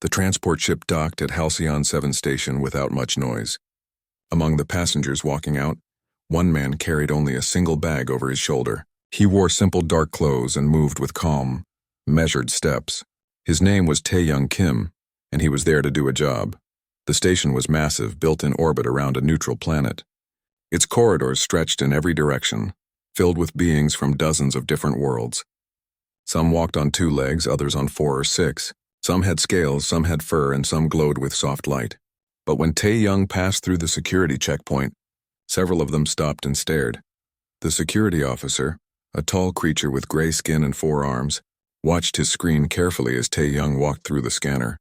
The transport ship docked at Halcyon 7 station without much noise. Among the passengers walking out, one man carried only a single bag over his shoulder. He wore simple dark clothes and moved with calm, measured steps. His name was Tae-young Kim, and he was there to do a job. The station was massive, built in orbit around a neutral planet. Its corridors stretched in every direction, filled with beings from dozens of different worlds. Some walked on 2 legs, others on 4 or 6. Some had scales, some had fur, and some glowed with soft light. But when Tae-young passed through the security checkpoint, several of them stopped and stared. The security officer, a tall creature with gray skin and 4 arms, watched his screen carefully as Tae-young walked through the scanner.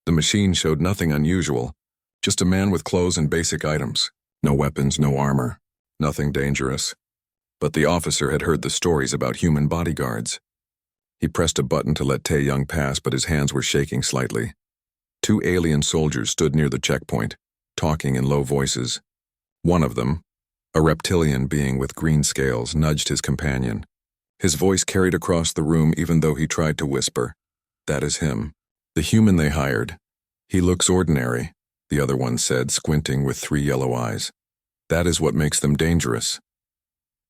The machine showed nothing unusual, just a man with clothes and basic items. No weapons, no armor, nothing dangerous. But the officer had heard the stories about human bodyguards. He pressed a button to let Tae-young pass, but his hands were shaking slightly. 2 alien soldiers stood near the checkpoint, talking in low voices. One of them, a reptilian being with green scales, nudged his companion. His voice carried across the room even though he tried to whisper. "That is him. The human they hired. He looks ordinary," the other one said, squinting with 3 yellow eyes. "That is what makes them dangerous."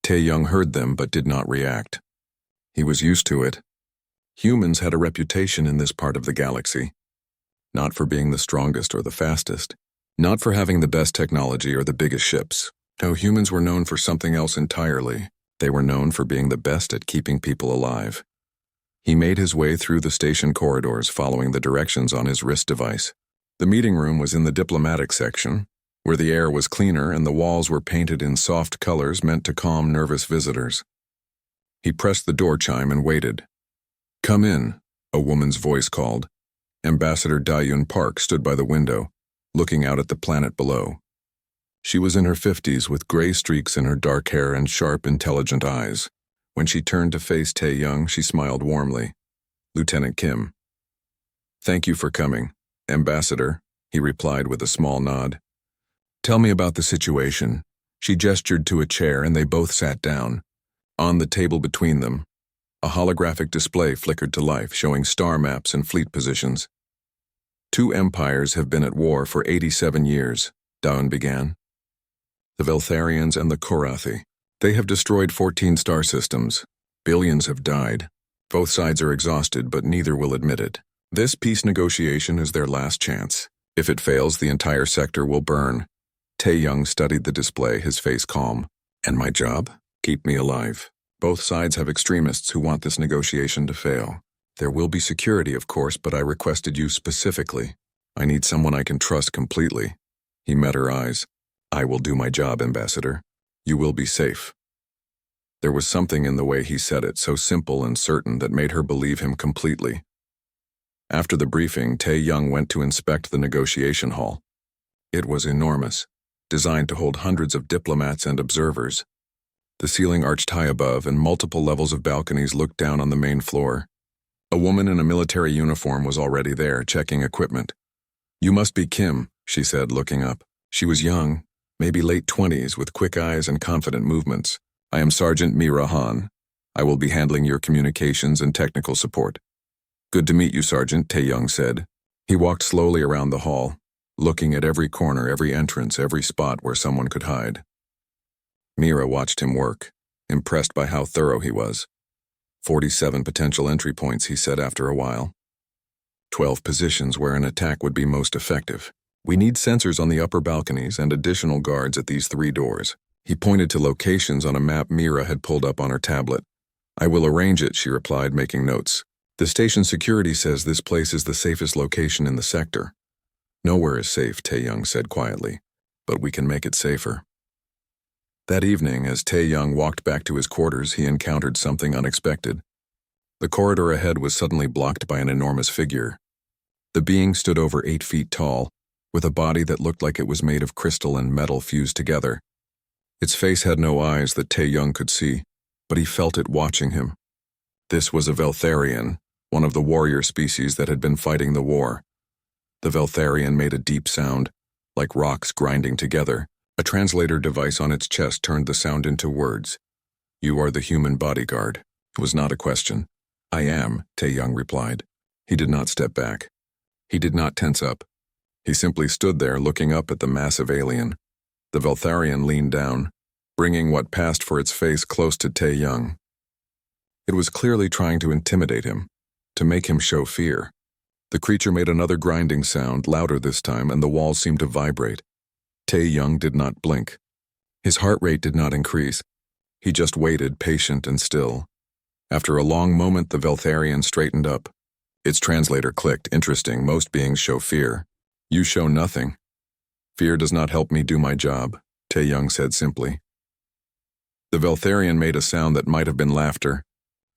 Tae-young heard them but did not react. He was used to it. Humans had a reputation in this part of the galaxy. Not for being the strongest or the fastest. Not for having the best technology or the biggest ships. No, humans were known for something else entirely. They were known for being the best at keeping people alive. He made his way through the station corridors, following the directions on his wrist device. The meeting room was in the diplomatic section, where the air was cleaner and the walls were painted in soft colors meant to calm nervous visitors. He pressed the door chime and waited. "Come in," a woman's voice called. Ambassador Dayun Park stood by the window, looking out at the planet below. She was in her 50s with gray streaks in her dark hair and sharp, intelligent eyes. When she turned to face Tae-young, she smiled warmly. "Lieutenant Kim." "Thank you for coming, Ambassador," he replied with a small nod. "Tell me about the situation." She gestured to a chair and they both sat down. On the table between them, a holographic display flickered to life, showing star maps and fleet positions. "2 empires have been at war for 87 years, Dawn began. "The Veltharians and the Korathi. They have destroyed 14 star systems. Billions have died. Both sides are exhausted, but neither will admit it. This peace negotiation is their last chance. If it fails, the entire sector will burn." Tae-young studied the display, his face calm. "And my job? Keep me alive. Both sides have extremists who want this negotiation to fail. There will be security, of course, but I requested you specifically. I need someone I can trust completely." He met her eyes. "I will do my job, Ambassador. You will be safe." There was something in the way he said it, so simple and certain, that made her believe him completely. After the briefing, Tae-young went to inspect the negotiation hall. It was enormous, designed to hold hundreds of diplomats and observers. The ceiling arched high above, and multiple levels of balconies looked down on the main floor. A woman in a military uniform was already there, checking equipment. "You must be Kim," she said, looking up. She was young, maybe late 20s, with quick eyes and confident movements. "I am Sergeant Mira Han. I will be handling your communications and technical support." "Good to meet you, Sergeant," Tae-young said. He walked slowly around the hall, looking at every corner, every entrance, every spot where someone could hide. Mira watched him work, impressed by how thorough he was. 47 potential entry points, he said after a while. 12 positions where an attack would be most effective. "We need sensors on the upper balconies and additional guards at these 3 doors. He pointed to locations on a map Mira had pulled up on her tablet. "I will arrange it," she replied, making notes. "The station security says this place is the safest location in the sector." "Nowhere is safe," Tae-young said quietly, "but we can make it safer." That evening, as Tae-young walked back to his quarters, he encountered something unexpected. The corridor ahead was suddenly blocked by an enormous figure. The being stood over 8 feet tall, with a body that looked like it was made of crystal and metal fused together. Its face had no eyes that Tae-young could see, but he felt it watching him. This was a Veltharian, one of the warrior species that had been fighting the war. The Veltharian made a deep sound, like rocks grinding together. A translator device on its chest turned the sound into words. "You are the human bodyguard." It was not a question. "I am," Tae-young replied. He did not step back. He did not tense up. He simply stood there looking up at the massive alien. The Veltharian leaned down, bringing what passed for its face close to Tae-young. It was clearly trying to intimidate him, to make him show fear. The creature made another grinding sound, louder this time, and the walls seemed to vibrate. Tae-young did not blink. His heart rate did not increase. He just waited, patient and still. After a long moment, the Veltharian straightened up. Its translator clicked. Interesting, most beings show fear. You show nothing. Fear does not help me do my job, Tae-young said simply. The Veltharian made a sound that might have been laughter.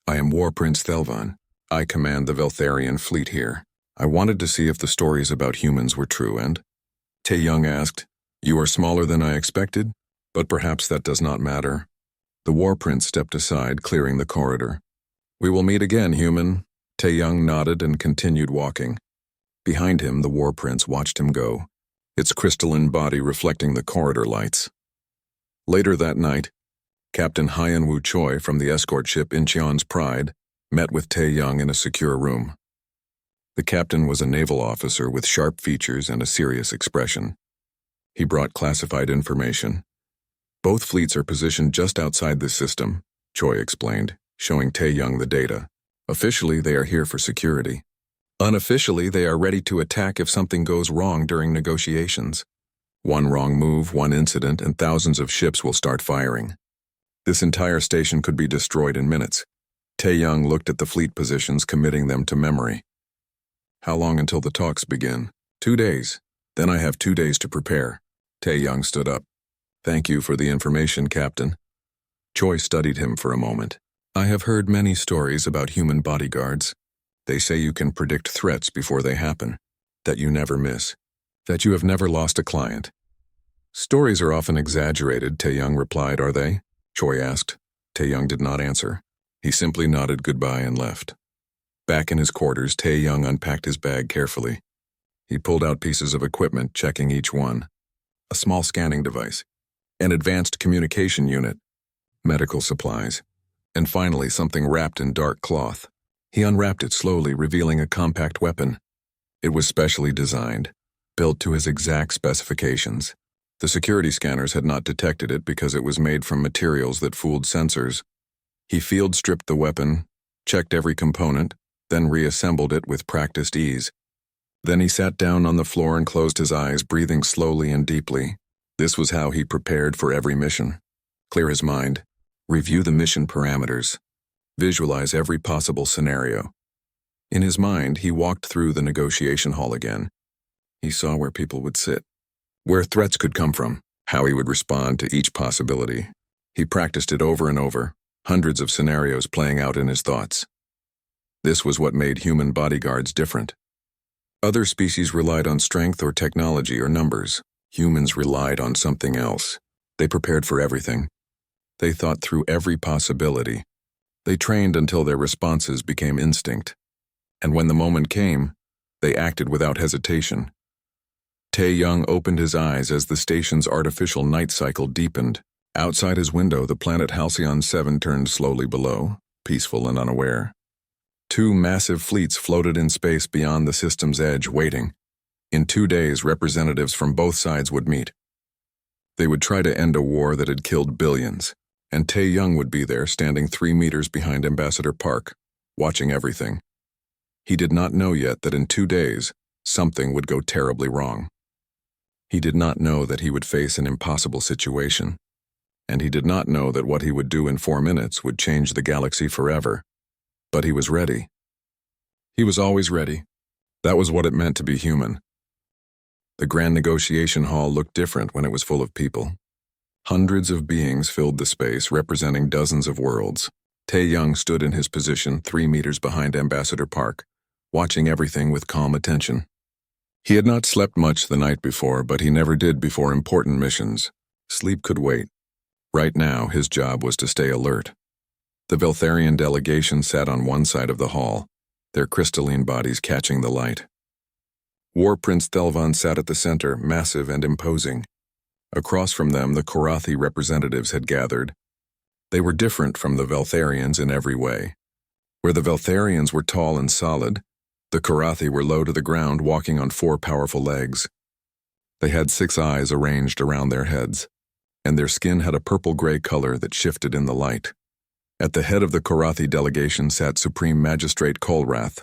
I am War Prince Thelvan. I command the Veltharian fleet here. I wanted to see if the stories about humans were true and... Tae-young asked, You are smaller than I expected, but perhaps that does not matter. The War Prince stepped aside, clearing the corridor. We will meet again, human. Tae-young nodded and continued walking. Behind him, the War Prince watched him go, its crystalline body reflecting the corridor lights. Later that night, Captain Hyen-woo Choi from the escort ship Incheon's Pride met with Tae-young in a secure room. The captain was a naval officer with sharp features and a serious expression. He brought classified information. Both fleets are positioned just outside this system, Choi explained, showing Tae-young the data. Officially, they are here for security. Unofficially, they are ready to attack if something goes wrong during negotiations. One wrong move, one incident, and thousands of ships will start firing. This entire station could be destroyed in minutes. Tae-young looked at the fleet positions, committing them to memory. How long until the talks begin? 2 days. Then I have 2 days to prepare. Tae-young stood up. Thank you for the information, Captain. Choi studied him for a moment. I have heard many stories about human bodyguards. They say you can predict threats before they happen, that you never miss, that you have never lost a client. Stories are often exaggerated, Tae-young replied, are they? Choi asked. Tae-young did not answer. He simply nodded goodbye and left. Back in his quarters, Tae-young unpacked his bag carefully. He pulled out pieces of equipment, checking each one. A small scanning device, an advanced communication unit, medical supplies, and finally something wrapped in dark cloth. He unwrapped it slowly, revealing a compact weapon. It was specially designed, built to his exact specifications. The security scanners had not detected it because it was made from materials that fooled sensors. He field stripped the weapon, checked every component, then reassembled it with practiced ease. Then he sat down on the floor and closed his eyes, breathing slowly and deeply. This was how he prepared for every mission. Clear his mind, review the mission parameters, visualize every possible scenario. In his mind, he walked through the negotiation hall again. He saw where people would sit, where threats could come from, how he would respond to each possibility. He practiced it over and over, hundreds of scenarios playing out in his thoughts. This was what made human bodyguards different. Other species relied on strength or technology or numbers. Humans relied on something else. They prepared for everything. They thought through every possibility. They trained until their responses became instinct. And when the moment came, they acted without hesitation. Tae-young opened his eyes as the station's artificial night cycle deepened. Outside his window, the planet Halcyon 7 turned slowly below, peaceful and unaware. 2 massive fleets floated in space beyond the system's edge, waiting. In 2 days, representatives from both sides would meet. They would try to end a war that had killed billions, and Tae-young would be there, standing 3 meters behind Ambassador Park, watching everything. He did not know yet that in 2 days, something would go terribly wrong. He did not know that he would face an impossible situation, and he did not know that what he would do in 4 minutes would change the galaxy forever. But he was ready. He was always ready. That was what it meant to be human. The grand negotiation hall looked different when it was full of people. Hundreds of beings filled the space, representing dozens of worlds. Tae-young stood in his position 3 meters behind Ambassador Park, watching everything with calm attention. He had not slept much the night before, but he never did before important missions. Sleep could wait. Right now, his job was to stay alert. The Veltharian delegation sat on one side of the hall, their crystalline bodies catching the light. War Prince Thelvan sat at the center, massive and imposing. Across from them, the Korathi representatives had gathered. They were different from the Veltharians in every way. Where the Veltharians were tall and solid, The Karathi were low to the ground, walking on 4 powerful legs. They had 6 eyes arranged around their heads, and their skin had a purple-gray color that shifted in the light. At the head of the Karathi delegation sat Supreme Magistrate Kolrath,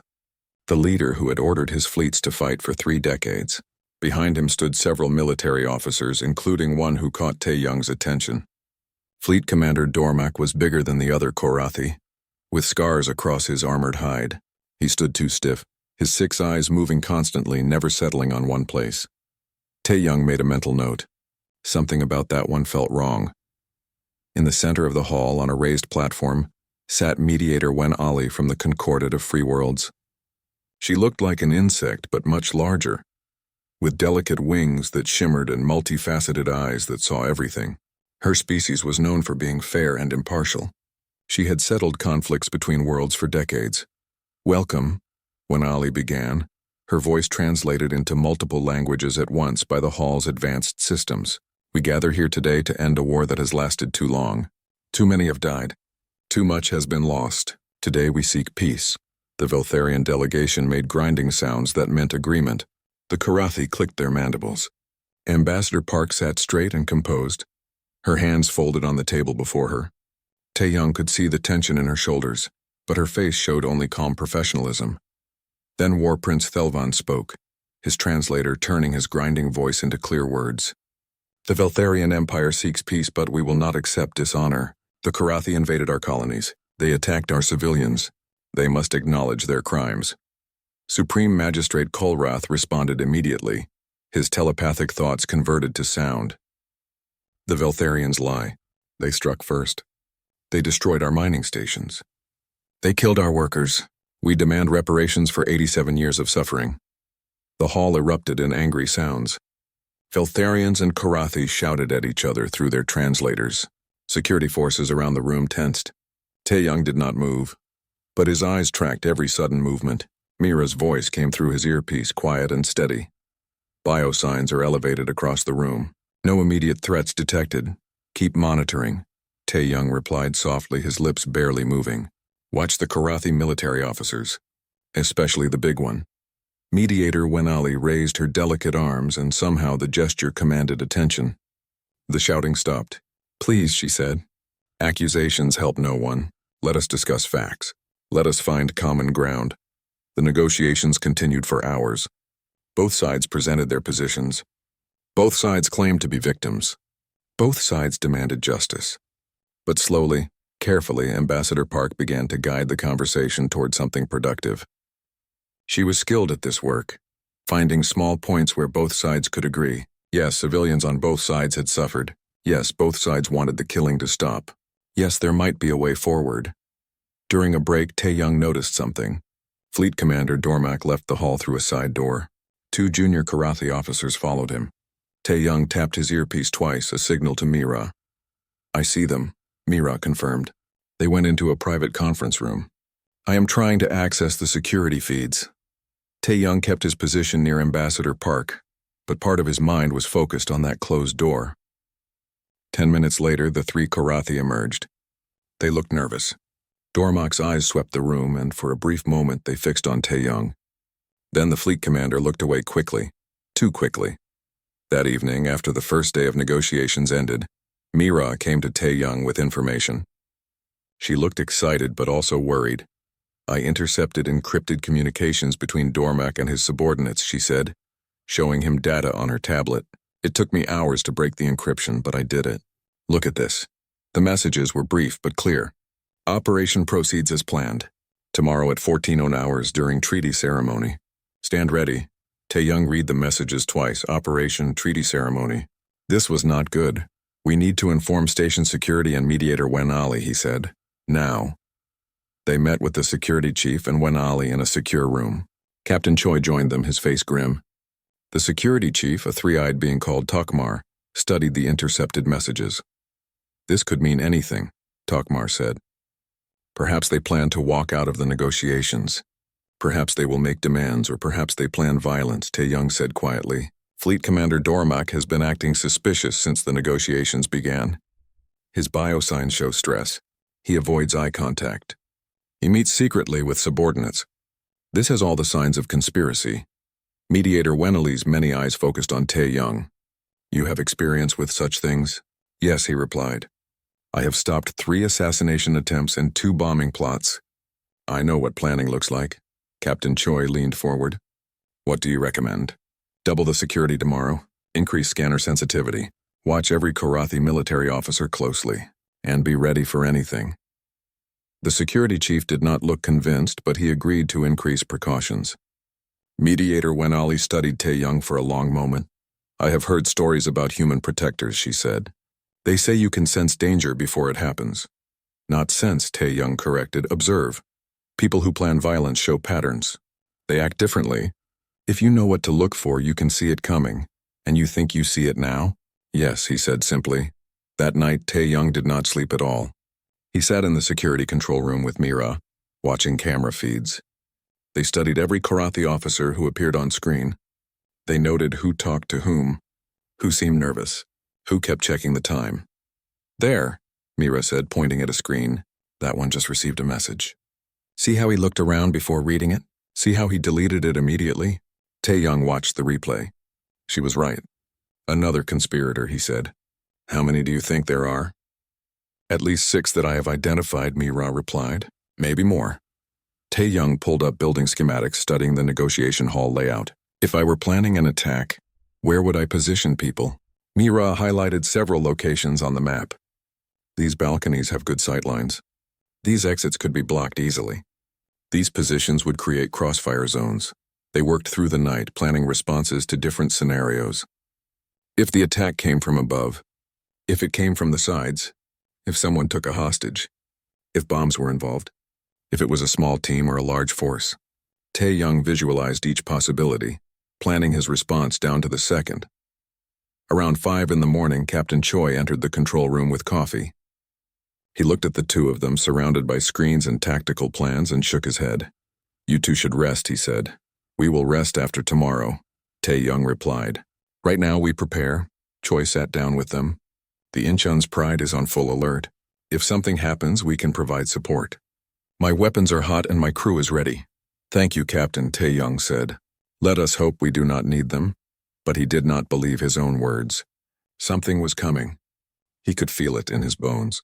the leader who had ordered his fleets to fight for 3 decades. Behind him stood several military officers, including one who caught Tae-Young's attention. Fleet Commander Dormak was bigger than the other Karathi, with scars across his armored hide. He stood too stiff, his 6 eyes moving constantly, never settling on one place. Tae-Young made a mental note. Something about that one felt wrong. In the center of the hall, on a raised platform, sat Mediator Wen Ali from the Concordat of Free Worlds. She looked like an insect, but much larger, with delicate wings that shimmered and multifaceted eyes that saw everything. Her species was known for being fair and impartial. She had settled conflicts between worlds for decades. "Welcome," Wen Ali began, her voice translated into multiple languages at once by the hall's advanced systems. "We gather here today to end a war that has lasted too long. Too many have died. Too much has been lost. Today we seek peace." The Veltharian delegation made grinding sounds that meant agreement. The Karathi clicked their mandibles. Ambassador Park sat straight and composed, her hands folded on the table before her. Tae-Young could see the tension in her shoulders, but her face showed only calm professionalism. Then War Prince Thelvan spoke, his translator turning his grinding voice into clear words. "The Veltharian Empire seeks peace, but we will not accept dishonor. The Karathi invaded our colonies. They attacked our civilians. They must acknowledge their crimes." Supreme Magistrate Kolrath responded immediately, his telepathic thoughts converted to sound. "The Veltharians lie. They struck first. They destroyed our mining stations. They killed our workers. We demand reparations for 87 years of suffering." The hall erupted in angry sounds. Veltharians and Karathi shouted at each other through their translators. Security forces around the room tensed. Tae-Young did not move, but his eyes tracked every sudden movement. Mira's voice came through his earpiece, quiet and steady. "Biosigns are elevated across the room. No immediate threats detected. Keep monitoring." Tae-Young replied softly, his lips barely moving. "Watch the Karathi military officers, especially the big one." Mediator Wen Ali raised her delicate arms, and somehow the gesture commanded attention. The shouting stopped. "Please," she said. "Accusations help no one. Let us discuss facts. Let us find common ground." The negotiations continued for hours. Both sides presented their positions. Both sides claimed to be victims. Both sides demanded justice. But slowly, carefully, Ambassador Park began to guide the conversation toward something productive. She was skilled at this work, finding small points where both sides could agree. Yes, civilians on both sides had suffered. Yes, both sides wanted the killing to stop. Yes, there might be a way forward. During a break, Tae-Young noticed something. Fleet Commander Dormak left the hall through a side door. 2 junior Karathi officers followed him. Tae-Young tapped his earpiece twice, a signal to Mira. "I see them," Mira confirmed. They went into a private conference room. "I am trying to access the security feeds." Tae-Young kept his position near Ambassador Park, but part of his mind was focused on that closed door. 10 minutes later, the 3 Karathi emerged. They looked nervous. Dormak's eyes swept the room, and for a brief moment they fixed on Tae-Young. Then the fleet commander looked away quickly, too quickly. That evening, after the first day of negotiations ended, Mira came to Tae-Young with information. She looked excited but also worried. "I intercepted encrypted communications between Dormak and his subordinates," she said, showing him data on her tablet. "It took me hours to break the encryption, but I did it. Look at this." The messages were brief but clear. "Operation proceeds as planned. Tomorrow at 14:00 hours during treaty ceremony. Stand ready." Tae-Young read the messages twice. Operation Treaty Ceremony. This was not good. "We need to inform station security and Mediator Wen Ali," he said. "Now." They met with the security chief and Wen Ali in a secure room. Captain Choi joined them, his face grim. The security chief, a 3-eyed being called Tokmar, studied the intercepted messages. "This could mean anything," Tokmar said. "Perhaps they plan to walk out of the negotiations. Perhaps they will make demands, or perhaps they plan violence," Tae-Young said quietly. "Fleet Commander Dormak has been acting suspicious since the negotiations began. His biosigns show stress. He avoids eye contact. He meets secretly with subordinates. This has all the signs of conspiracy. Mediator Wenali's many eyes focused on Tae-young. You have experience with such things? Yes, he replied. I have stopped 3 assassination attempts and 2 bombing plots. I know what planning looks like. Captain Choi leaned forward. What do you recommend? Double the security tomorrow, increase scanner sensitivity, watch every Karathi military officer closely, and be ready for anything. The security chief did not look convinced, but he agreed to increase precautions. Mediator Wenali studied Tae-young for a long moment. I have heard stories about human protectors, she said. They say you can sense danger before it happens. Not sense, Tae-young corrected, observe. People who plan violence show patterns. They act differently. If you know what to look for, you can see it coming. And you think you see it now? Yes, he said simply. That night, Tae-young did not sleep at all. He sat in the security control room with Mira, watching camera feeds. They studied every Karathi officer who appeared on screen. They noted who talked to whom, who seemed nervous, who kept checking the time. There, Mira said, pointing at a screen. That one just received a message. See how he looked around before reading it? See how he deleted it immediately? Tae-young watched the replay. She was right. Another conspirator, he said. How many do you think there are? At least 6 that I have identified, Mira replied. Maybe more. Tae-young pulled up building schematics, studying the negotiation hall layout. If I were planning an attack, where would I position people? Mira highlighted several locations on the map. These balconies have good sightlines. These exits could be blocked easily. These positions would create crossfire zones. They worked through the night, planning responses to different scenarios. If the attack came from above, if it came from the sides, if someone took a hostage, if bombs were involved, if it was a small team or a large force. Tae-young visualized each possibility, planning his response down to the second. Around 5 in the morning, Captain Choi entered the control room with coffee. He looked at the 2 of them, surrounded by screens and tactical plans, and shook his head. You 2 should rest, he said. We will rest after tomorrow, Tae-young replied. Right now we prepare. Choi sat down with them. The Incheon's pride is on full alert. If something happens, we can provide support. My weapons are hot and my crew is ready. Thank you, Captain, Tae-young said. Let us hope we do not need them. But he did not believe his own words. Something was coming. He could feel it in his bones.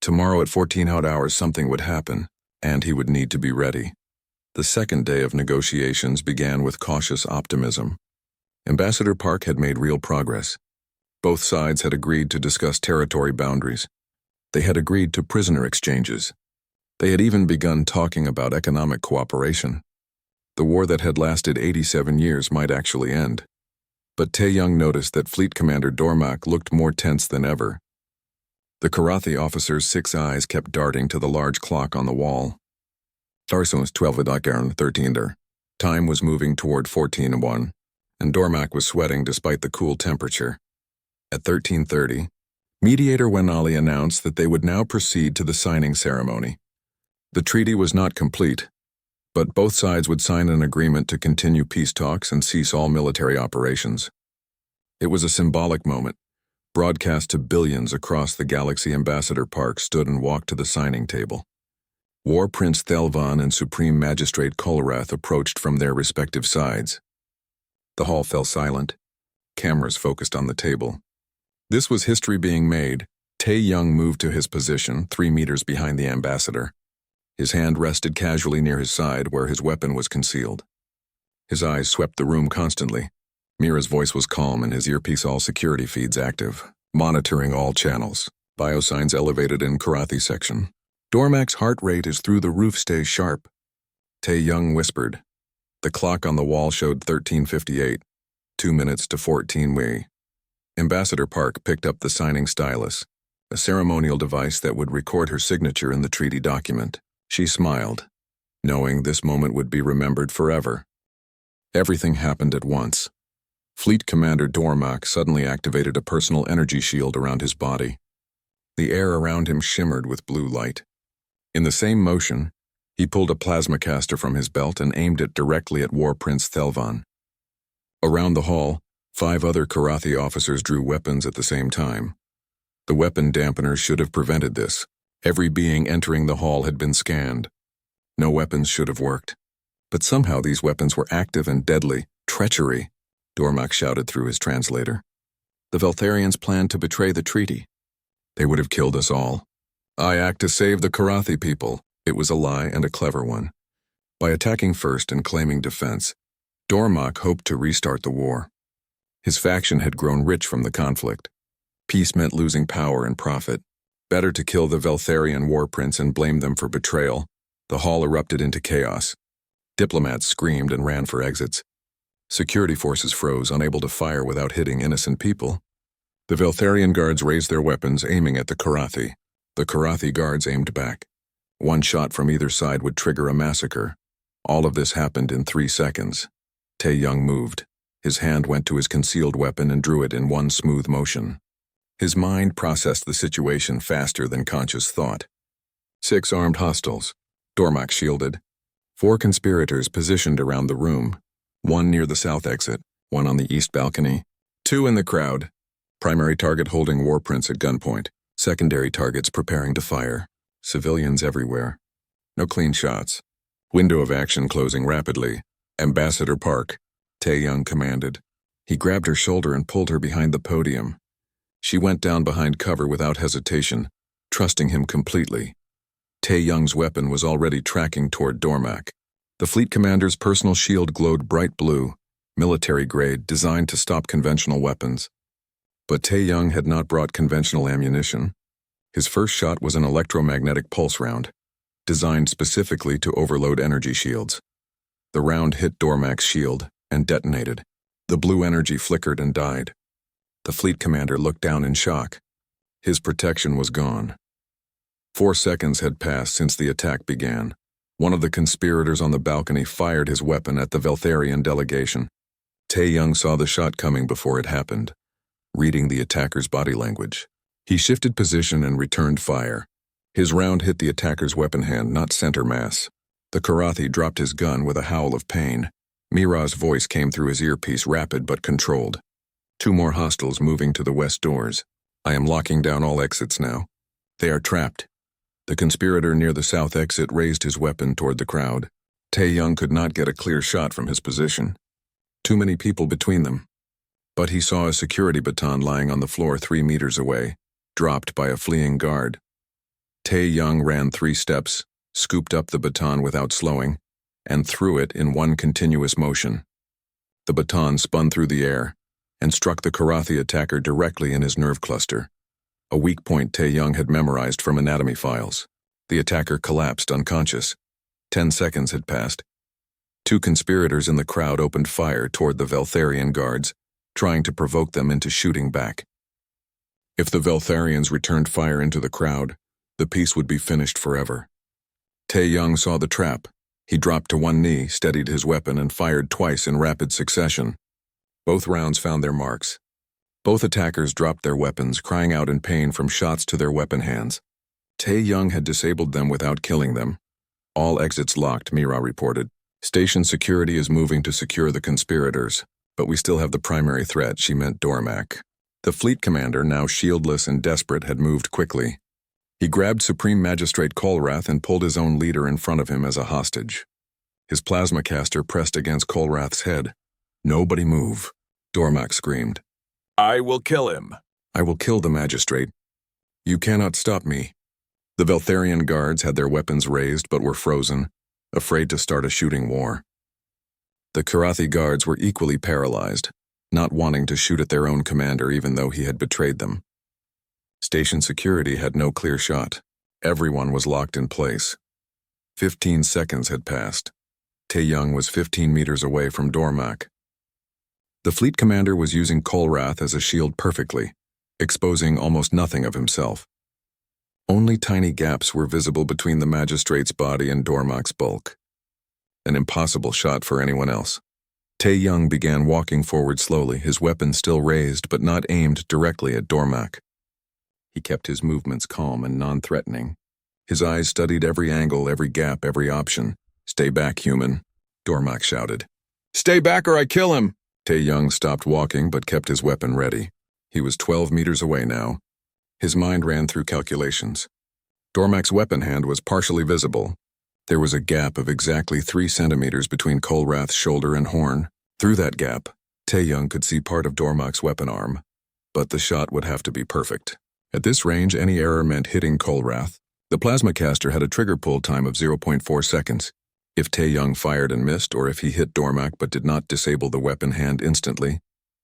Tomorrow at 14 hot hours something would happen, and he would need to be ready. The second day of negotiations began with cautious optimism. Ambassador Park had made real progress. Both sides had agreed to discuss territory boundaries. They had agreed to prisoner exchanges. They had even begun talking about economic cooperation. The war that had lasted 87 years might actually end. But Tae-young noticed that Fleet Commander Dormak looked more tense than ever. The Karathi officer's 6 eyes kept darting to the large clock on the wall. Tarson's 12:13. Time was moving toward 14:01, and Dormak was sweating despite the cool temperature. At 13:30, Mediator Wenali announced that they would now proceed to the signing ceremony. The treaty was not complete, but both sides would sign an agreement to continue peace talks and cease all military operations. It was a symbolic moment. Broadcast to billions across the galaxy, Ambassador Park stood and walked to the signing table. War Prince Thelvan and Supreme Magistrate Kolrath approached from their respective sides. The hall fell silent. Cameras focused on the table. This was history being made. Tae-young moved to his position, 3 meters behind the ambassador. His hand rested casually near his side where his weapon was concealed. His eyes swept the room constantly. Mira's voice was calm and his earpiece all security feeds active, monitoring all channels. Biosigns elevated in Karathi section. Dormak's heart rate is through the roof, stay sharp. Tae-young whispered. The clock on the wall showed 13:58, 2 minutes to 14 Wei. Ambassador Park picked up the signing stylus, a ceremonial device that would record her signature in the treaty document. She smiled, knowing this moment would be remembered forever. Everything happened at once. Fleet Commander Dormak suddenly activated a personal energy shield around his body. The air around him shimmered with blue light. In the same motion, he pulled a plasma caster from his belt and aimed it directly at War Prince Thelvan. Around the hall, 5 other Karathi officers drew weapons at the same time. The weapon dampeners should have prevented this. Every being entering the hall had been scanned. No weapons should have worked. But somehow these weapons were active and deadly. Treachery, Dormak shouted through his translator. The Veltharians planned to betray the treaty. They would have killed us all. I act to save the Karathi people. It was a lie and a clever one. By attacking first and claiming defense, Dormak hoped to restart the war. His faction had grown rich from the conflict. Peace meant losing power and profit. Better to kill the Veltharian war prince and blame them for betrayal. The hall erupted into chaos. Diplomats screamed and ran for exits. Security forces froze, unable to fire without hitting innocent people. The Veltharian guards raised their weapons, aiming at the Karathi. The Karathi guards aimed back. One shot from either side would trigger a massacre. All of this happened in 3 seconds. Tae-Young moved. His hand went to his concealed weapon and drew it in one smooth motion. His mind processed the situation faster than conscious thought. 6 armed hostiles. Dormak shielded. 4 conspirators positioned around the room. 1 near the south exit, 1 on the east balcony. 2 in the crowd. Primary target holding war prince at gunpoint. Secondary targets preparing to fire. Civilians everywhere. No clean shots. Window of action closing rapidly. Ambassador Park, Tae-Young commanded. He grabbed her shoulder and pulled her behind the podium. She went down behind cover without hesitation, trusting him completely. Tae-Young's weapon was already tracking toward Dormak. The fleet commander's personal shield glowed bright blue, military grade, designed to stop conventional weapons. But Tae-Young had not brought conventional ammunition. His first shot was an electromagnetic pulse round, designed specifically to overload energy shields. The round hit Dormak's shield and detonated. The blue energy flickered and died. The fleet commander looked down in shock. His protection was gone. 4 seconds had passed since the attack began. One of the conspirators on the balcony fired his weapon at the Veltharian delegation. Tae-Young saw the shot coming before it happened, reading the attacker's body language. He shifted position and returned fire. His round hit the attacker's weapon hand, not center mass. The Karathi dropped his gun with a howl of pain. Mira's voice came through his earpiece, rapid but controlled. 2 more hostiles moving to the west doors. I am locking down all exits now. They are trapped. The conspirator near the south exit raised his weapon toward the crowd. Tae-Young could not get a clear shot from his position. Too many people between them. But he saw a security baton lying on the floor 3 meters away, dropped by a fleeing guard. Tae-Young ran 3 steps, scooped up the baton without slowing, and threw it in one continuous motion. The baton spun through the air and struck the Karathi attacker directly in his nerve cluster. A weak point Tae-Young had memorized from anatomy files. The attacker collapsed unconscious. 10 seconds had passed. 2 conspirators in the crowd opened fire toward the Veltharian guards, trying to provoke them into shooting back. If the Veltharians returned fire into the crowd, the peace would be finished forever. Tae-Young saw the trap. He dropped to one knee, steadied his weapon, and fired twice in rapid succession. Both rounds found their marks. Both attackers dropped their weapons, crying out in pain from shots to their weapon hands. Tae-Young had disabled them without killing them. All exits locked, Mira reported. Station security is moving to secure the conspirators, but we still have the primary threat, she meant Dormak. The fleet commander, now shieldless and desperate, had moved quickly. He grabbed Supreme Magistrate Kolrath and pulled his own leader in front of him as a hostage. His plasma caster pressed against Kolrath's head. Nobody move, Dormak screamed. I will kill him. I will kill the magistrate. You cannot stop me. The Veltharian guards had their weapons raised but were frozen, afraid to start a shooting war. The Karathi guards were equally paralyzed, not wanting to shoot at their own commander even though he had betrayed them. Station security had no clear shot. Everyone was locked in place. 15 seconds had passed. Tae-Young was 15 meters away from Dormak. The fleet commander was using Kolrath as a shield perfectly, exposing almost nothing of himself. Only tiny gaps were visible between the magistrate's body and Dormak's bulk. An impossible shot for anyone else. Tae-Young began walking forward slowly, his weapon still raised but not aimed directly at Dormak. He kept his movements calm and non-threatening. His eyes studied every angle, every gap, every option. Stay back, human, Dormak shouted. Stay back or I kill him! Tae-Young stopped walking but kept his weapon ready. He was 12 meters away now. His mind ran through calculations. Dormak's weapon hand was partially visible. There was a gap of exactly 3 centimeters between Kolrath's shoulder and horn. Through that gap, Tae-young could see part of Dormak's weapon arm, but the shot would have to be perfect. At this range, any error meant hitting Kolrath. The plasma caster had a trigger pull time of 0.4 seconds. If Tae-young fired and missed, or if he hit Dormak but did not disable the weapon hand instantly,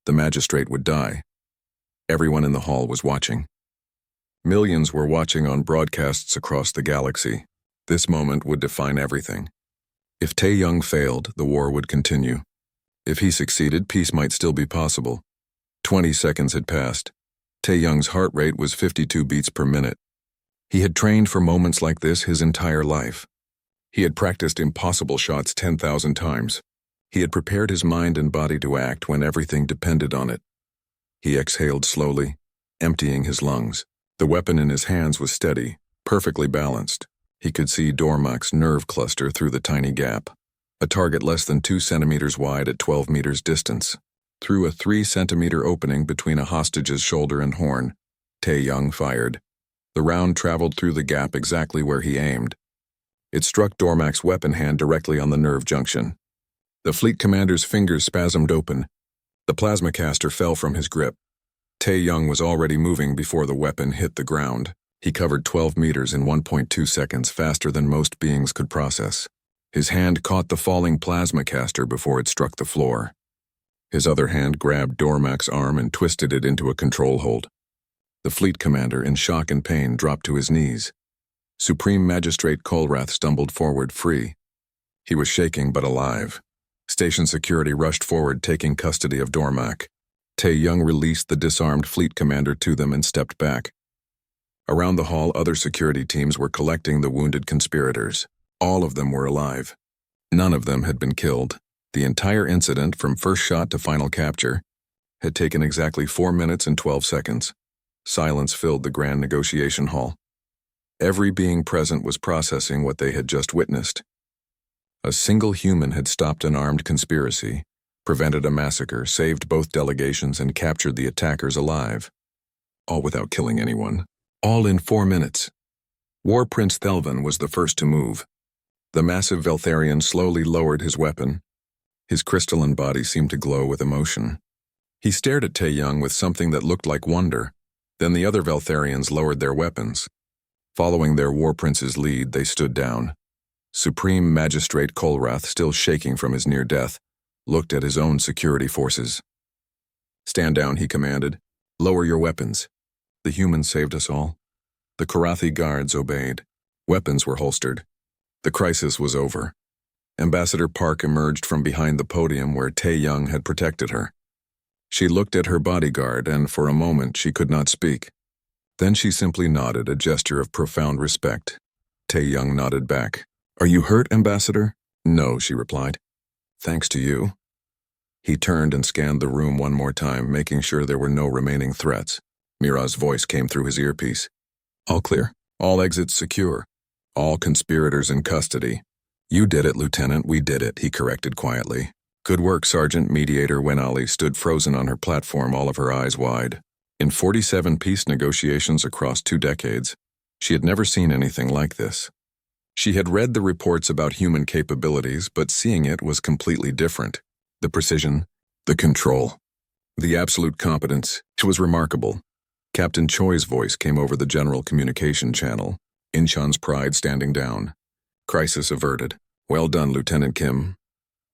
the magistrate would die. Everyone in the hall was watching. Millions were watching on broadcasts across the galaxy. This moment would define everything. If Tae-young failed, the war would continue. If he succeeded, peace might still be possible. 20 seconds had passed. Tae-young's heart rate was 52 beats per minute. He had trained for moments like this his entire life. He had practiced impossible shots 10,000 times. He had prepared his mind and body to act when everything depended on it. He exhaled slowly, emptying his lungs. The weapon in his hands was steady, perfectly balanced. He could see Dormak's nerve cluster through the tiny gap, a target less than 2 centimeters wide at 12 meters distance. Through a 3-centimeter opening between a hostage's shoulder and horn, Tae-young fired. The round traveled through the gap exactly where he aimed. It struck Dormak's weapon hand directly on the nerve junction. The fleet commander's fingers spasmed open. The plasma caster fell from his grip. Tae-young was already moving before the weapon hit the ground. He covered 12 meters in 1.2 seconds, faster than most beings could process. His hand caught the falling plasma caster before it struck the floor. His other hand grabbed Dormak's arm and twisted it into a control hold. The fleet commander, in shock and pain, dropped to his knees. Supreme Magistrate Kolrath stumbled forward, free. He was shaking but alive. Station security rushed forward, taking custody of Dormak. Tae-young released the disarmed fleet commander to them and stepped back. Around the hall, other security teams were collecting the wounded conspirators. All of them were alive. None of them had been killed. The entire incident, from first shot to final capture, had taken exactly 4 minutes and 12 seconds. Silence filled the grand negotiation hall. Every being present was processing what they had just witnessed. A single human had stopped an armed conspiracy, prevented a massacre, saved both delegations, and captured the attackers alive. All without killing anyone. All in 4 minutes. War Prince Thelvan was the first to move. The massive Veltharian slowly lowered his weapon. His crystalline body seemed to glow with emotion. He stared at Tae-young with something that looked like wonder. Then the other Veltharians lowered their weapons. Following their War Prince's lead, they stood down. Supreme Magistrate Kolrath, still shaking from his near death, looked at his own security forces. "Stand down," he commanded. "Lower your weapons." The humans saved us all. The Korathi guards obeyed. Weapons were holstered. The crisis was over. Ambassador Park emerged from behind the podium where Tae-young had protected her. She looked at her bodyguard, and for a moment she could not speak. Then she simply nodded, a gesture of profound respect. Tae-young nodded back. "Are you hurt, Ambassador?" "No," she replied. "Thanks to you." He turned and scanned the room one more time, making sure there were no remaining threats. Mira's voice came through his earpiece. "All clear. All exits secure. All conspirators in custody." "You did it, Lieutenant, we did it," he corrected quietly. "Good work, Sergeant." Mediator Wenali stood frozen on her platform, all of her eyes wide. In 47 peace negotiations across 2 decades, she had never seen anything like this. She had read the reports about human capabilities, but seeing it was completely different. The precision, the control, the absolute competence. It was remarkable. Captain Choi's voice came over the general communication channel, Inchan's pride standing down. Crisis averted. "Well done, Lieutenant Kim."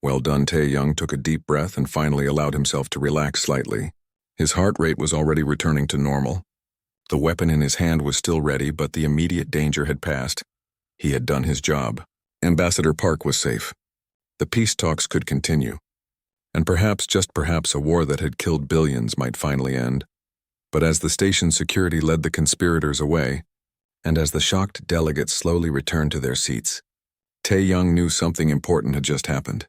"Well done." Tae-young took a deep breath and finally allowed himself to relax slightly. His heart rate was already returning to normal. The weapon in his hand was still ready, but the immediate danger had passed. He had done his job. Ambassador Park was safe. The peace talks could continue. And perhaps, just perhaps, a war that had killed billions might finally end. But as the station security led the conspirators away, and as the shocked delegates slowly returned to their seats, Tae-young knew something important had just happened.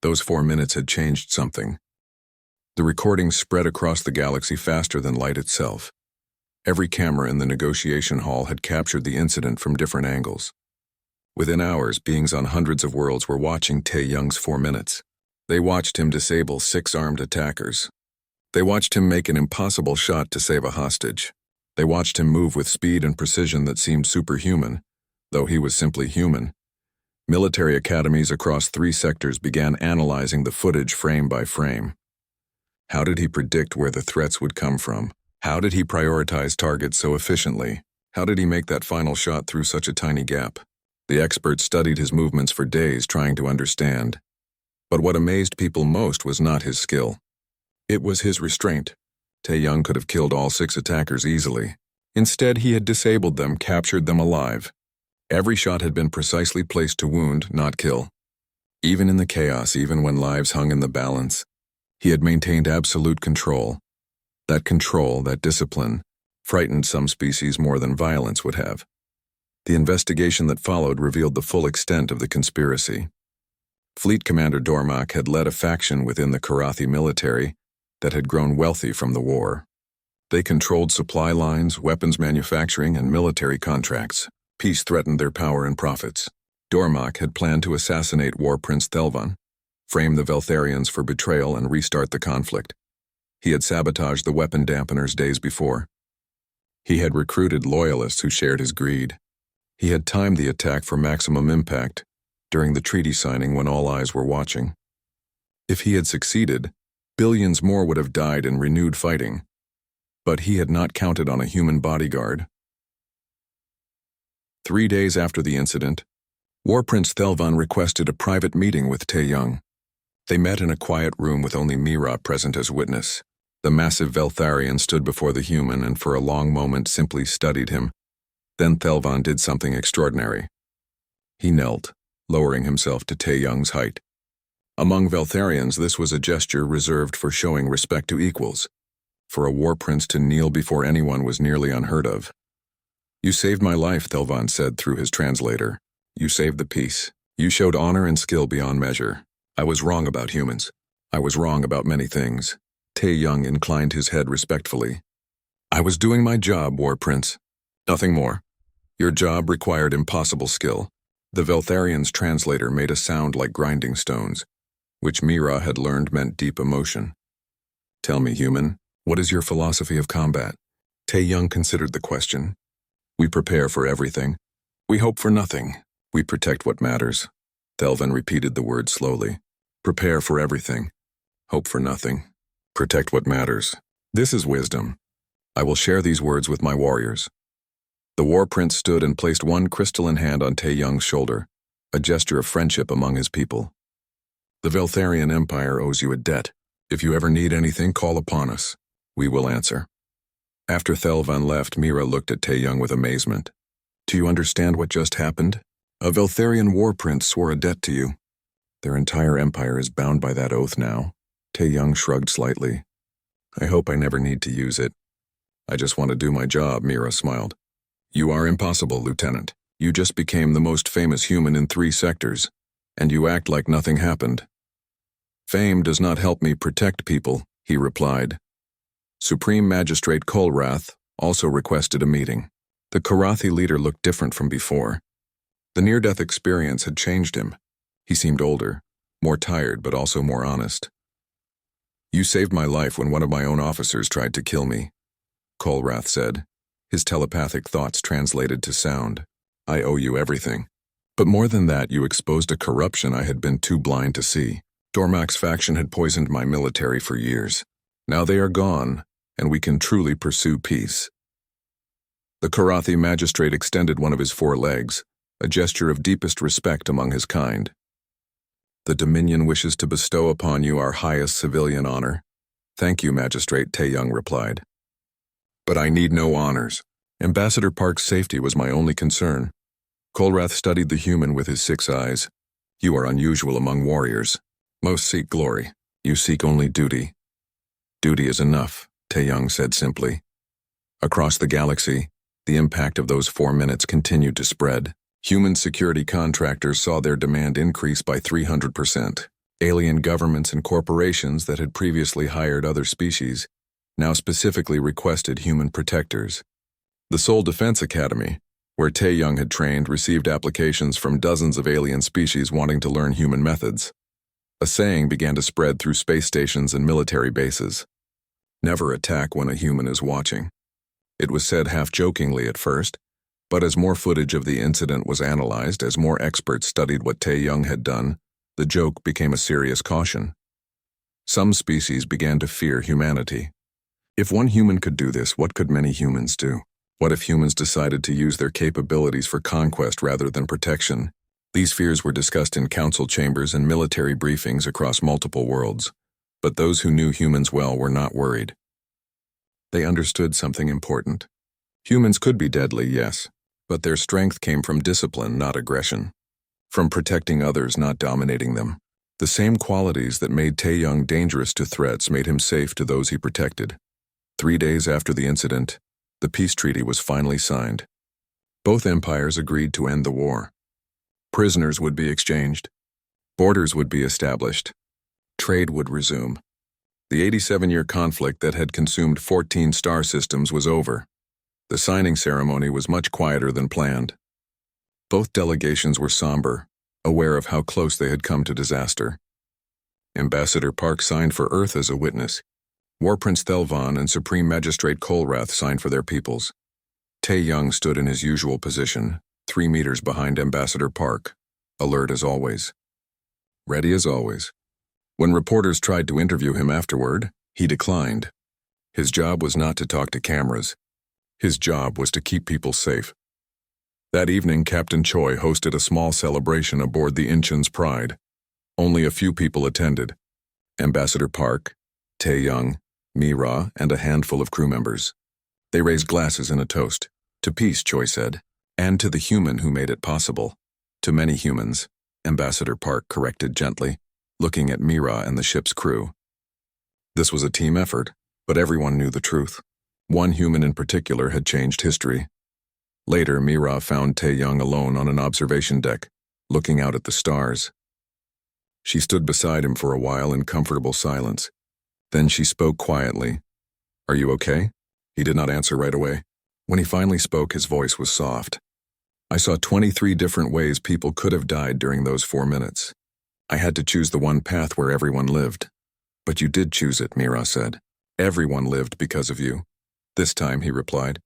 Those 4 minutes had changed something. The recordings spread across the galaxy faster than light itself. Every camera in the negotiation hall had captured the incident from different angles. Within hours, beings on hundreds of worlds were watching Tae-young's 4 minutes. They watched him disable 6 armed attackers. They watched him make an impossible shot to save a hostage. They watched him move with speed and precision that seemed superhuman, though he was simply human. Military academies across 3 sectors began analyzing the footage frame by frame. How did he predict where the threats would come from? How did he prioritize targets so efficiently? How did he make that final shot through such a tiny gap? The experts studied his movements for days trying to understand. But what amazed people most was not his skill. It was his restraint. Tae-young could have killed all 6 attackers easily. Instead, he had disabled them, captured them alive. Every shot had been precisely placed to wound, not kill. Even in the chaos, even when lives hung in the balance, he had maintained absolute control. That control, that discipline, frightened some species more than violence would have. The investigation that followed revealed the full extent of the conspiracy. Fleet Commander Dormak had led a faction within the Karathi military that had grown wealthy from the war. They controlled supply lines, weapons manufacturing, and military contracts. Peace threatened their power and profits. Dormak had planned to assassinate War Prince Thelvan, frame the Veltharians for betrayal, and restart the conflict. He had sabotaged the weapon dampeners days before. He had recruited loyalists who shared his greed. He had timed the attack for maximum impact during the treaty signing when all eyes were watching. If he had succeeded, billions more would have died in renewed fighting. But he had not counted on a human bodyguard. 3 days after the incident, War Prince Thelvan requested a private meeting with Tae-young. They met in a quiet room with only Mira present as witness. The massive Veltharian stood before the human and for a long moment simply studied him. Then Thelvan did something extraordinary. He knelt, lowering himself to Tae-young's height. Among Veltharians, this was a gesture reserved for showing respect to equals. For a war prince to kneel before anyone was nearly unheard of. "You saved my life," Thelvan said through his translator. "You saved the peace. You showed honor and skill beyond measure. I was wrong about humans. I was wrong about many things." Tae-young inclined his head respectfully. "I was doing my job, War Prince. Nothing more. Your job required impossible skill." The Veltharian's translator made a sound like grinding stones, which Mira had learned meant deep emotion. "Tell me, human, what is your philosophy of combat?" Tae-young considered the question. "We prepare for everything. We hope for nothing. We protect what matters." Thelvan repeated the word slowly. "Prepare for everything. Hope for nothing. Protect what matters. This is wisdom. I will share these words with my warriors." The war prince stood and placed one crystalline hand on Tae-young's shoulder, a gesture of friendship among his people. "The Veltharian Empire owes you a debt. If you ever need anything, call upon us. We will answer." After Thelvan left, Mira looked at Tae-young with amazement. "Do you understand what just happened? A Veltharian war prince swore a debt to you. Their entire empire is bound by that oath now." Tae-young shrugged slightly. "I hope I never need to use it. I just want to do my job," Mira smiled. "You are impossible, Lieutenant. You just became the most famous human in 3 sectors, and you act like nothing happened." "Fame does not help me protect people," he replied. Supreme Magistrate Kolrath also requested a meeting. The Karathi leader looked different from before. The near-death experience had changed him. He seemed older, more tired, but also more honest. "You saved my life when one of my own officers tried to kill me," Kolrath said, his telepathic thoughts translated to sound. "I owe you everything. But more than that, you exposed a corruption I had been too blind to see. Dormak's faction had poisoned my military for years. Now they are gone, and we can truly pursue peace." The Karathi magistrate extended one of his 4 legs, a gesture of deepest respect among his kind. "The Dominion wishes to bestow upon you our highest civilian honor." "Thank you, Magistrate," Tae-young replied. "But I need no honors. Ambassador Park's safety was my only concern." Kolrath studied the human with his 6 eyes. "You are unusual among warriors. Most seek glory. You seek only duty." "Duty is enough," Tae-young said simply. Across the galaxy, the impact of those 4 minutes continued to spread. Human security contractors saw their demand increase by 300%. Alien governments and corporations that had previously hired other species now specifically requested human protectors. The Seoul Defense Academy, where Tae-young had trained, received applications from dozens of alien species wanting to learn human methods. A saying began to spread through space stations and military bases. "Never attack when a human is watching." It was said half-jokingly at first, But as more footage of the incident was analyzed, as more experts studied what Tae-young had done, the joke became a serious caution. Some species began to fear humanity. If one human could do this, what could many humans do? What if humans decided to use their capabilities for conquest rather than protection? These fears were discussed in council chambers and military briefings across multiple worlds, but those who knew humans well were not worried. They understood something important. Humans could be deadly, yes, but their strength came from discipline, not aggression. From protecting others, not dominating them. The same qualities that made Tae-young dangerous to threats made him safe to those he protected. 3 days after the incident, the peace treaty was finally signed. Both empires agreed to end the war. Prisoners would be exchanged. Borders would be established. Trade would resume. The 87-year conflict that had consumed 14 star systems was over. The signing ceremony was much quieter than planned. Both delegations were somber, aware of how close they had come to disaster. Ambassador Park signed for Earth as a witness. War Prince Thelvan and Supreme Magistrate Kolrath signed for their peoples. Tae-young stood in his usual position, 3 meters behind Ambassador Park, alert as always. Ready as always. When reporters tried to interview him afterward, he declined. His job was not to talk to cameras. His job was to keep people safe. That evening, Captain Choi hosted a small celebration aboard the Incheon's Pride. Only a few people attended. Ambassador Park, Tae-young, Mi-ra, and a handful of crew members. They raised glasses in a toast. To peace, Choi said, and to the human who made it possible. To many humans, Ambassador Park corrected gently, looking at Mi-ra and the ship's crew. This was a team effort, but everyone knew the truth. One human in particular had changed history. Later, Mi-ra found Tae-young alone on an observation deck, looking out at the stars. She stood beside him for a while in comfortable silence. Then she spoke quietly. "Are you okay?" He did not answer right away. When he finally spoke, his voice was soft. "I saw 23 different ways people could have died during those 4 minutes. I had to choose the one path where everyone lived. But you did choose it," Mi-ra said. "Everyone lived because of you." "This time," he replied.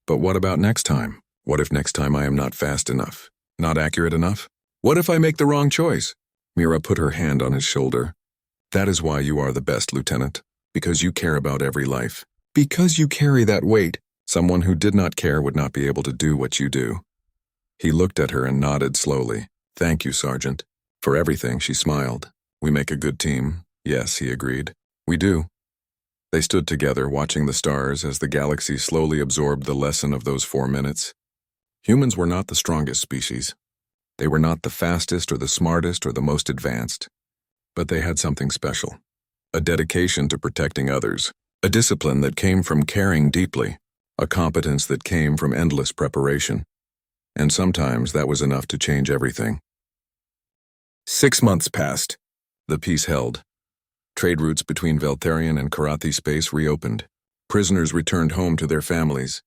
"But what about next time? What if next time I am not fast enough? Not accurate enough? What if I make the wrong choice?" Mi-ra put her hand on his shoulder. "That is why you are the best, Lieutenant. Because you care about every life. Because you carry that weight. Someone who did not care would not be able to do what you do." He looked at her and nodded slowly. "Thank you, Sergeant." "For everything," she smiled. "We make a good team." "Yes," he agreed. "We do." They stood together, watching the stars as the galaxy slowly absorbed the lesson of those 4 minutes. Humans were not the strongest species. They were not the fastest or the smartest or the most advanced. But they had something special. A dedication to protecting others. A discipline that came from caring deeply. A competence that came from endless preparation. And sometimes that was enough to change everything. 6 months passed. The peace held. Trade routes between Veltharian and Karathi space reopened. Prisoners returned home to their families.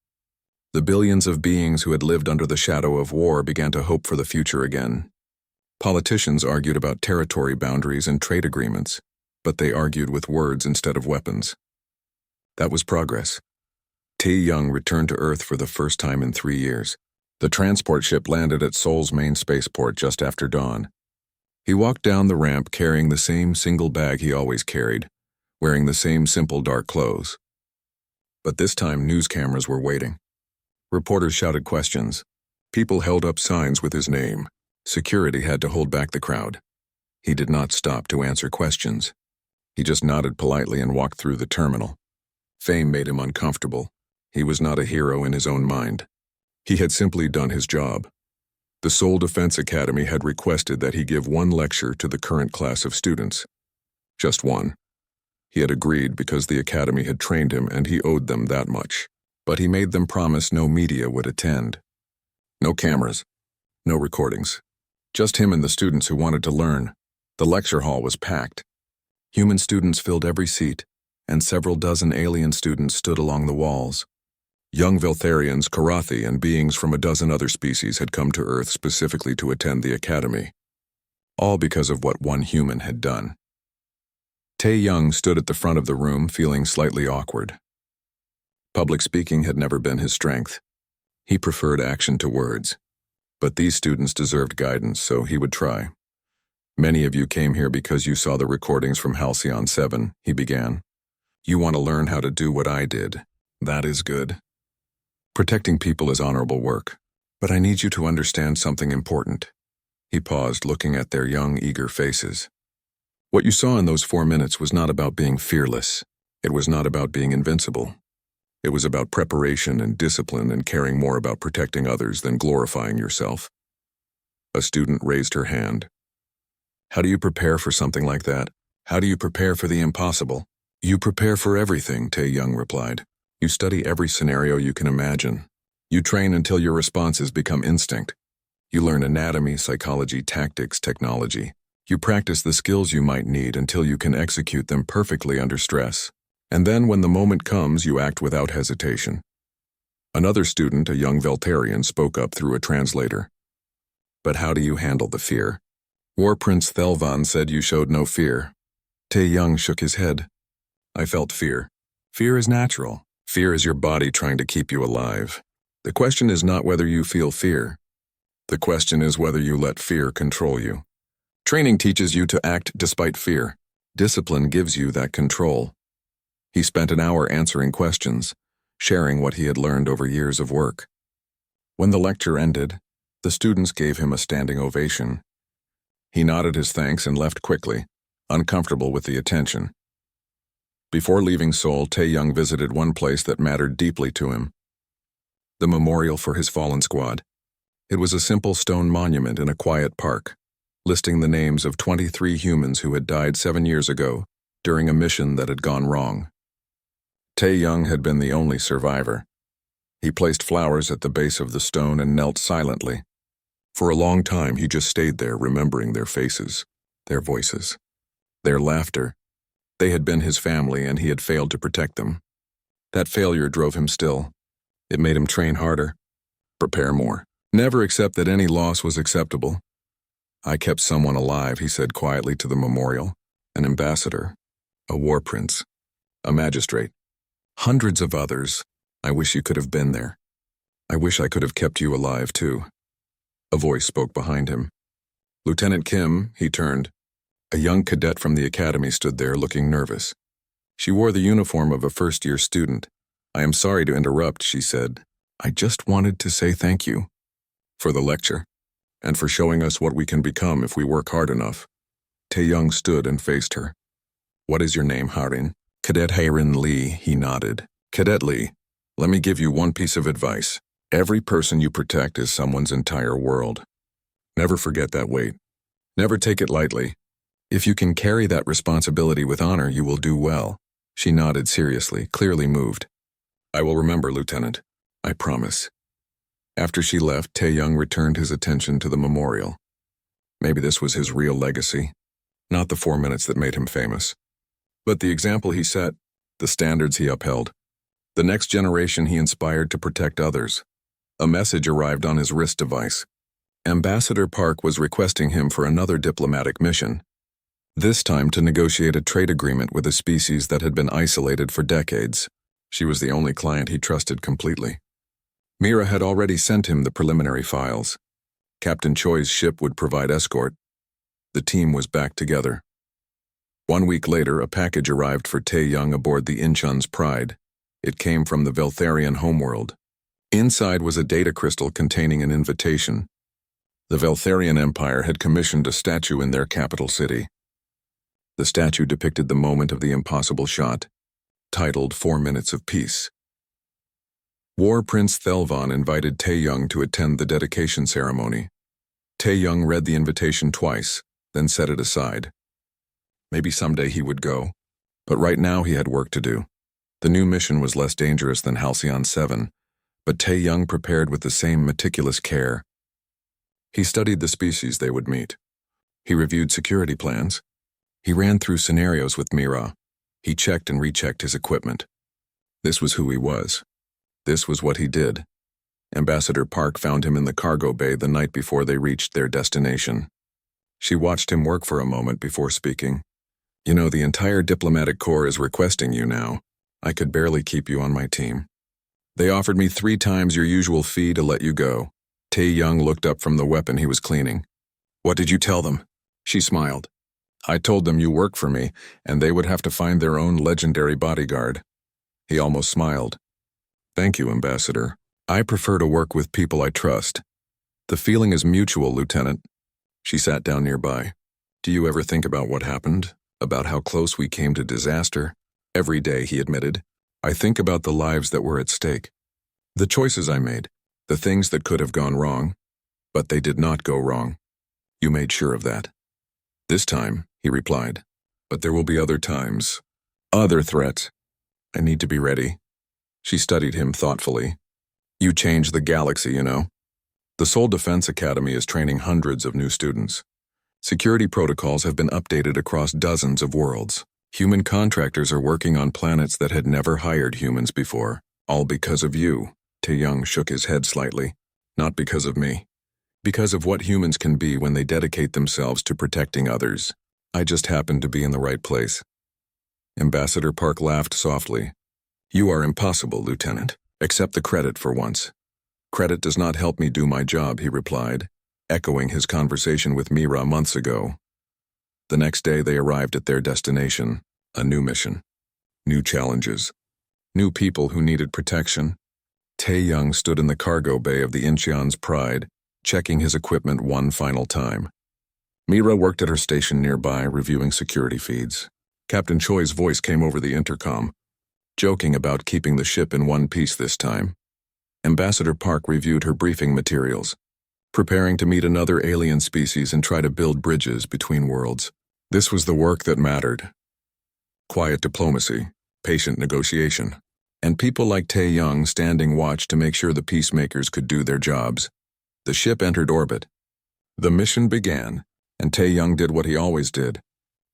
The billions of beings who had lived under the shadow of war began to hope for the future again. Politicians argued about territory boundaries and trade agreements, but they argued with words instead of weapons. That was progress. Tae-young returned to Earth for the first time in 3 years. The transport ship landed at Seoul's main spaceport just after dawn. He walked down the ramp carrying the same single bag he always carried, wearing the same simple dark clothes. But this time news cameras were waiting. Reporters shouted questions. People held up signs with his name. Security had to hold back the crowd. He did not stop to answer questions. He just nodded politely and walked through the terminal. Fame made him uncomfortable. He was not a hero in his own mind. He had simply done his job. The Seoul Defense Academy had requested that he give 1 lecture to the current class of students. Just 1. He had agreed because the academy had trained him and he owed them that much. But he made them promise no media would attend. No cameras. No recordings. Just him and the students who wanted to learn. The lecture hall was packed. Human students filled every seat, and several dozen alien students stood along the walls. Young Veltharians, Karathi, and beings from a dozen other species had come to Earth specifically to attend the academy. All because of what one human had done. Tae-young stood at the front of the room feeling slightly awkward. Public speaking had never been his strength. He preferred action to words. But these students deserved guidance, so he would try. Many of you came here because you saw the recordings from Halcyon 7, he began. You want to learn how to do what I did. That is good. Protecting people is honorable work. But I need you to understand something important. He paused, looking at their young, eager faces. What you saw in those 4 minutes was not about being fearless. It was not about being invincible. It was about preparation and discipline and caring more about protecting others than glorifying yourself. A student raised her hand. How do you prepare for something like that? How do you prepare for the impossible? You prepare for everything, Tae-young replied. You study every scenario you can imagine. You train until your responses become instinct. You learn anatomy, psychology, tactics, technology. You practice the skills you might need until you can execute them perfectly under stress. And then when the moment comes, you act without hesitation. Another student, a young Veltarian, spoke up through a translator. But how do you handle the fear? War Prince Thelvan said you showed no fear. Tae-young shook his head. I felt fear. Fear is natural. Fear is your body trying to keep you alive. The question is not whether you feel fear. The question is whether you let fear control you. Training teaches you to act despite fear. Discipline gives you that control. He spent an hour answering questions, sharing what he had learned over years of work. When the lecture ended, the students gave him a standing ovation. He nodded his thanks and left quickly, uncomfortable with the attention. Before leaving Seoul, Tae-young visited one place that mattered deeply to him. The memorial for his fallen squad. It was a simple stone monument in a quiet park, listing the names of 23 humans who had died 7 years ago during a mission that had gone wrong. Tae-young had been the only survivor. He placed flowers at the base of the stone and knelt silently. For a long time, he just stayed there, remembering their faces, their voices, their laughter. They had been his family, and he had failed to protect them. That failure drove him still. It made him train harder, prepare more, never accept that any loss was acceptable. I kept someone alive, he said quietly to the memorial. An ambassador, a war prince, a magistrate. Hundreds of others. I wish you could have been there. I wish I could have kept you alive, too. A voice spoke behind him. Lieutenant Kim, he turned. A young cadet from the academy stood there looking nervous. She wore the uniform of a first-year student. I am sorry to interrupt, she said. I just wanted to say thank you for the lecture and for showing us what we can become if we work hard enough. Tae-young stood and faced her. What is your name, Harin? Cadet Harin Lee, he nodded. Cadet Lee, let me give you one piece of advice. Every person you protect is someone's entire world. Never forget that weight. Never take it lightly. If you can carry that responsibility with honor, you will do well. She nodded seriously, clearly moved. I will remember, Lieutenant. I promise. After she left, Tae-young returned his attention to the memorial. Maybe this was his real legacy. Not the 4 minutes that made him famous, but the example he set, the standards he upheld, the next generation he inspired to protect others. A message arrived on his wrist device. Ambassador Park was requesting him for another diplomatic mission, this time to negotiate a trade agreement with a species that had been isolated for decades. She was the only client he trusted completely. Mira had already sent him the preliminary files. Captain Choi's ship would provide escort. The team was back together. 1 week later, a package arrived for Tae-young aboard the Incheon's Pride. It came from the Veltharian homeworld. Inside was a data crystal containing an invitation. The Veltharian Empire had commissioned a statue in their capital city. The statue depicted the moment of the impossible shot, titled 4 Minutes of Peace. War Prince Thelvan invited Tae-young to attend the dedication ceremony. Tae-young read the invitation twice, then set it aside. Maybe someday he would go, but right now he had work to do. The new mission was less dangerous than Halcyon 7, but Tae-young prepared with the same meticulous care. He studied the species they would meet. He reviewed security plans. He ran through scenarios with Mira. He checked and rechecked his equipment. This was who he was. This was what he did. Ambassador Park found him in the cargo bay the night before they reached their destination. She watched him work for a moment before speaking. You know, the entire diplomatic corps is requesting you now. I could barely keep you on my team. They offered me 3 times your usual fee to let you go. Tae Young looked up from the weapon he was cleaning. What did you tell them? She smiled. I told them you work for me, and they would have to find their own legendary bodyguard. He almost smiled. Thank you, Ambassador. I prefer to work with people I trust. The feeling is mutual, Lieutenant. She sat down nearby. Do you ever think about what happened? About how close we came to disaster? Every day, he admitted. I think about the lives that were at stake. The choices I made, the things that could have gone wrong, but they did not go wrong. You made sure of that. This time, he replied, but there will be other times. Other threats. I need to be ready. She studied him thoughtfully. You changed the galaxy, you know. The Seoul Defense Academy is training hundreds of new students. Security protocols have been updated across dozens of worlds. Human contractors are working on planets that had never hired humans before, all because of you. Tae Young shook his head slightly. Not because of me. Because of what humans can be when they dedicate themselves to protecting others. I just happened to be in the right place. Ambassador Park laughed softly. You are impossible, Lieutenant. Accept the credit for once. Credit does not help me do my job, he replied, echoing his conversation with Mira months ago. The next day they arrived at their destination, a new mission, new challenges, new people who needed protection. Tae Young stood in the cargo bay of the Incheon's Pride, checking his equipment one final time. Mira worked at her station nearby, reviewing security feeds. Captain Choi's voice came over the intercom, joking about keeping the ship in one piece this time. Ambassador Park reviewed her briefing materials, preparing to meet another alien species and try to build bridges between worlds. This was the work that mattered. Quiet diplomacy, patient negotiation, and people like Tae Young standing watch to make sure the peacemakers could do their jobs. The ship entered orbit. The mission began, and Tae Young did what he always did.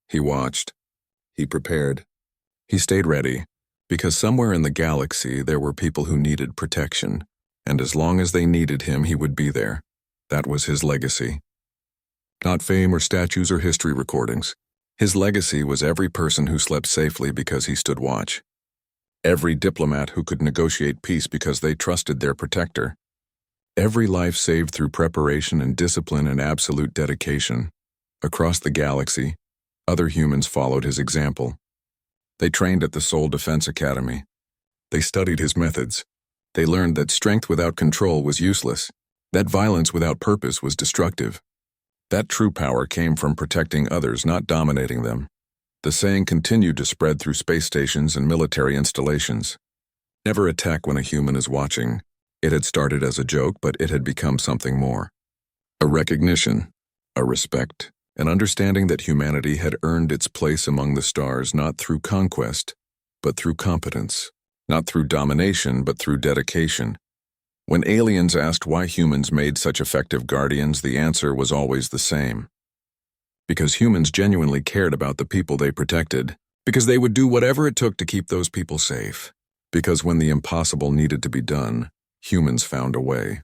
He watched. He prepared. He stayed ready, because somewhere in the galaxy there were people who needed protection, and as long as they needed him, he would be there. That was his legacy. Not fame or statues or history recordings. His legacy was every person who slept safely because he stood watch. Every diplomat who could negotiate peace because they trusted their protector. Every life saved through preparation and discipline and absolute dedication. Across the galaxy, other humans followed his example. They trained at the Seoul Defense Academy. They studied his methods. They learned that strength without control was useless, that violence without purpose was destructive. That true power came from protecting others, not dominating them. The saying continued to spread through space stations and military installations. Never attack when a human is watching. It had started as a joke, but it had become something more. A recognition, a respect, an understanding that humanity had earned its place among the stars not through conquest, but through competence, not through domination, but through dedication. When aliens asked why humans made such effective guardians, the answer was always the same. Because humans genuinely cared about the people they protected, because they would do whatever it took to keep those people safe, because when the impossible needed to be done, humans found a way.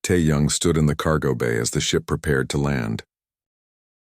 Tae Young stood in the cargo bay as the ship prepared to land.